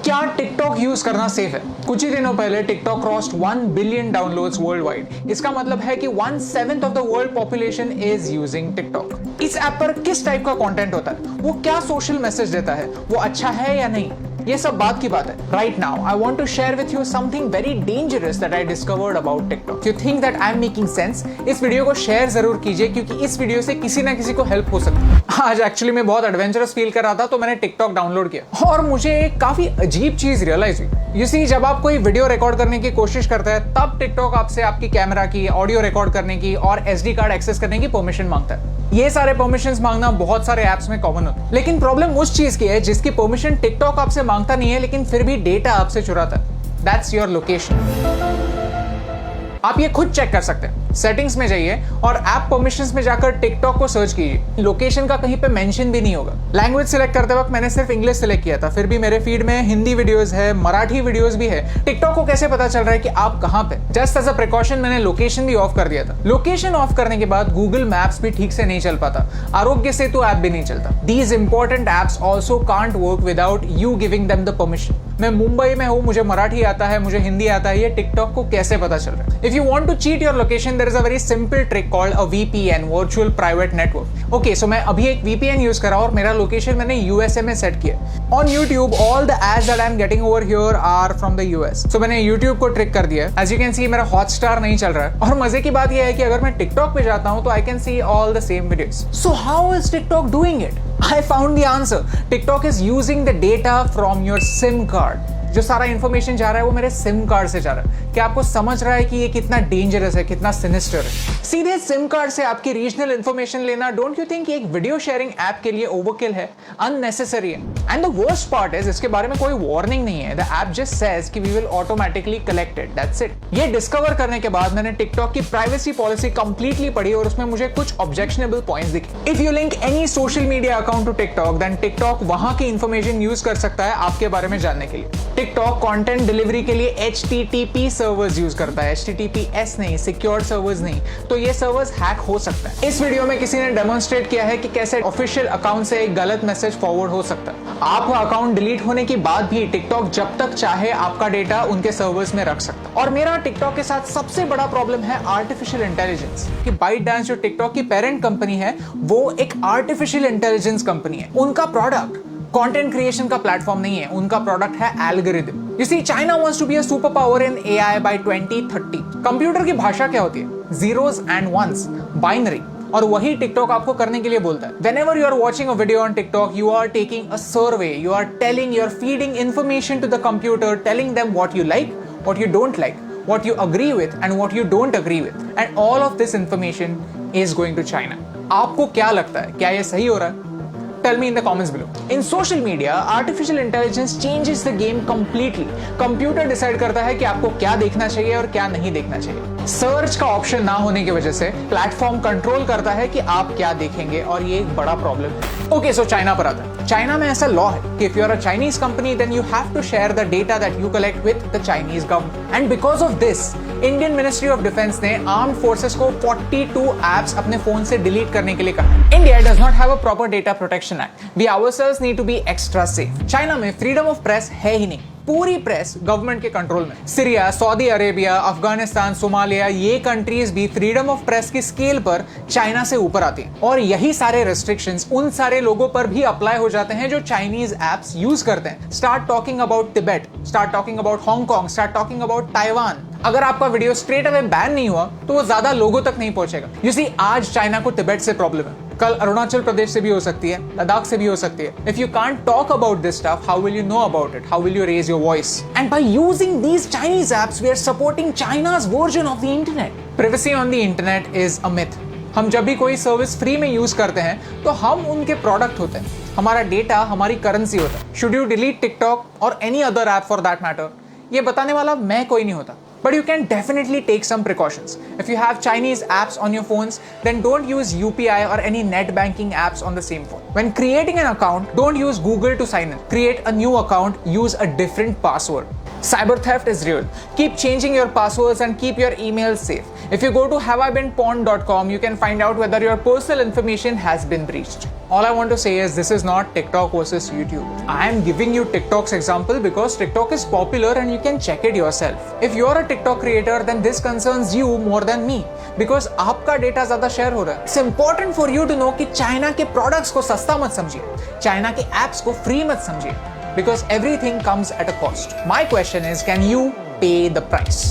क्या TikTok use करना safe है? कुछ ही दिनों पहले TikTok crossed 1 billion downloads world wide. इसका मतलब है कि 1/7 of the world population is using TikTok. इस ऐप पर किस टाइप का कंटेंट होता है, वो क्या सोशल मैसेज देता है, वो अच्छा है या नहीं, ये सब बात की बात है। Right now I want to share with you something very dangerous that I discovered about TikTok. You think that I am making sense? इस वीडियो को शेयर जरूर कीजिए क्योंकि इस वीडियो से किसी ना किसी को हेल्प हो सकती है। आज एक्चुअली मैं बहुत एडवेंचरस फील कर रहा था तो मैंने टिकटॉक डाउनलोड किया और मुझे एक काफी अजीब चीज रियलाइज हुई। यू सी, जब आप कोई वीडियो रिकॉर्ड करने की कोशिश करते हैं तब टिकटॉक आपसे आपकी कैमरा की, ऑडियो रिकॉर्ड करने की और SD कार्ड एक्सेस करने की परमिशन मांगता है। ये सारे परमिशंस मांगना बहुत सारे ऐप्स में कॉमन होता है, लेकिन प्रॉब्लम उस चीज की है जिसकी परमिशन टिकटॉक आपसे मांगता नहीं है लेकिन फिर भी डेटा आपसे चुराता है। That's your location. आप ये खुद चेक कर सकते हैं। सेटिंग्स में जाइए और ऐप परमिशंस में जाकर टिकटॉक को सर्च कीजिए। लोकेशन का कहीं पे मेंशन भी नहीं होगा। लैंग्वेज सिलेक्ट करते वक्त मैंने सिर्फ इंग्लिश सिलेक्ट किया था, फिर भी मेरे फीड में हिंदी वीडियोस है, मराठी वीडियोस भी है। टिकटॉक को कैसे पता चल रहा है कि आप कहां पे? जस्ट एज अ प्रिकॉशन मैंने लोकेशन भी ऑफ कर दिया था। लोकेशन ऑफ करने के बाद गूगल मैप्स भी ठीक से नहीं चल पाता, आरोग्य सेतु ऐप भी नहीं चलता। These important apps also can't work without you giving them the permission. मैं मुंबई में हूं, मुझे मराठी आता है, मुझे हिंदी आता है, ये टिकटॉक को कैसे पता चल रहा है? If you want to cheat your location there is a very simple trick called a VPN, virtual private network. Okay, so मैं अभी एक VPN यूज कर रहा हूं और मेरा लोकेशन मैंने USA में सेट किया। On YouTube all the ads that I am getting over here are from the US। So मैंने YouTube को ट्रिक कर दिया। एज यू कैन सी मेरा हॉटस्टार नहीं चल रहा है और मजे की बात यह है कि अगर मैं टिकटॉक पे जाता हूं तो I can see all the same videos. So how is TikTok doing it? I found the answer. TikTok is using the data from your SIM card. जो सारा इंफॉर्मेशन जा रहा है वो मेरे सिम कार्ड से जा रहा है। क्या आपको समझ रहा है कि ये कितना डेंजरस है, कितना सिनिस्टर है? सीधे सिम कार्ड से आपकी रीजनल इंफॉर्मेशन लेना, डोंट यू थिंक एक वीडियो शेयरिंग ऐप के लिए ओवरकिल है, अननेसेसरी है? And the worst part is इसके बारे में कोई वार्निंग नहीं है। द ऐप जस्ट सेज कि we will automatically collect it, that's it. ये डिस्कवर करने के बाद मैंने टिकटॉक की प्राइवेसी पॉलिसी कंप्लीटली पढ़ी और उसमें मुझे कुछ ऑब्जेक्शनेबल पॉइंट्स दिखे। If you link any social media account to TikTok then TikTok वहां की इंफॉर्मेशन यूज कर सकता है आपके बारे में जानने के लिए। टिकटॉक कंटेंट डिलीवरी के लिए HTTP सर्वर्स यूज करता है, HTTPS नहीं, सिक्योर्ड सर्वर्स नहीं। तो ये सर्वर्स हैक हो सकता है। इस वीडियो में किसी ने डेमोन्स्ट्रेट किया है कि कैसे ऑफिशियल अकाउंट से एक गलत मैसेज फॉरवर्ड हो सकता है। आपका अकाउंट डिलीट होने के बाद भी टिकटॉक जब तक चाहे आपका डेटा उनके सर्वर्स में रख सकता है। और मेरा टिकटॉक के साथ सबसे बड़ा प्रॉब्लम है आर्टिफिशियल इंटेलिजेंस। कि ByteDance जो टिकटॉक की पेरेंट कंपनी है वो एक आर्टिफिशियल इंटेलिजेंस कंपनी है। उनका प्रोडक्ट कंटेंट क्रिएशन का प्लेटफॉर्म नहीं है, उनका प्रोडक्ट है algorithm. You see, China wants to be a superpower in AI by 2030. Computer की भाषा क्या होती है? Zeros and ones, binary. और वही टिकटॉक आपको करने के लिए बोलता है। Whenever you are watching a video on TikTok, you are taking a survey. You are feeding information to the computer, telling them what you like, what you don't like, what you agree with, and what you don't agree with. And all of this information is going to China. आपको क्या लगता है? क्या ये सही हो रहा है? Tell me in the comments below. In social media, artificial intelligence changes the game completely. Computer decide करता है कि आपको क्या देखना चाहिए और क्या नहीं देखना चाहिए। सर्च का ऑप्शन ना होने की वजह से प्लेटफॉर्म कंट्रोल करता है कि आप क्या देखेंगे और ये एक बड़ा प्रॉब्लम है। ओके, सो चाइना पर आता है। चाइना में ऐसा लॉ है कि if you are a Chinese company, then you have to share the data that you collect with the Chinese government. And because of this, Indian ministry of defence ने armed forces को 42 apps अपने phone से delete करने के लिए कहा। India does not have a proper data protection act. We ourselves need to be extra safe. China में freedom of press है ही नहीं। पूरी प्रेस गवर्नमेंट के कंट्रोल में। Syria, Saudi Arabia, Afghanistan, Somalia, ये कंट्रीज भी फ्रीडम ऑफ प्रेस की स्केल पर चाइना से ऊपर आती हैं। और यही सारे रेस्ट्रिक्शंस उन सारे लोगों पर भी अप्लाई हो जाते हैं जो चाइनीज एप्स यूज करते हैं। Start talking about Tibet, start talking about Hong Kong, start talking about Taiwan. अगर आपका वीडियो स्ट्रेट अवे बैन नहीं हुआ तो वो ज्यादा लोगों तक नहीं पहुंचेगा। यू सी, आज चाइना को तिब्बत से प्रॉब्लम है, कल अरुणाचल प्रदेश से भी हो सकती है, लद्दाख से भी हो सकती है। If you can't talk about this stuff, how will you know about it? How will you raise your voice? And by using these Chinese apps we are supporting China's version of the internet. Privacy on the internet is a myth. हम जब भी कोई service free में use करते हैं तो हम उनके प्रोडक्ट होते हैं, हमारा डेटा हमारी करेंसी होता है। शुड यू डिलीट टिकटॉक और any other app for that matter? ये बताने वाला मैं कोई नहीं होता। But you can definitely take some precautions. If you have Chinese apps on your phones, then don't use UPI or any net banking apps on the same phone. When creating an account, don't use Google to sign in. Create a new account, use a different password. Cyber theft is real. Keep changing your passwords and keep your emails safe. If you go to haveibeenpawned.com, you can find out whether your personal information has been breached. All I want to say is this is not TikTok versus YouTube. I am giving you TikTok's example because TikTok is popular and you can check it yourself. If you're a TikTok creator, then this concerns you more than me because आपका data ज्यादा share हो रहा है. It's important for you to know कि China के products को सस्ता मत समझिए, चाइना के एप्स को फ्री मत समझिए because everything comes at a cost. My question is, can you pay the price?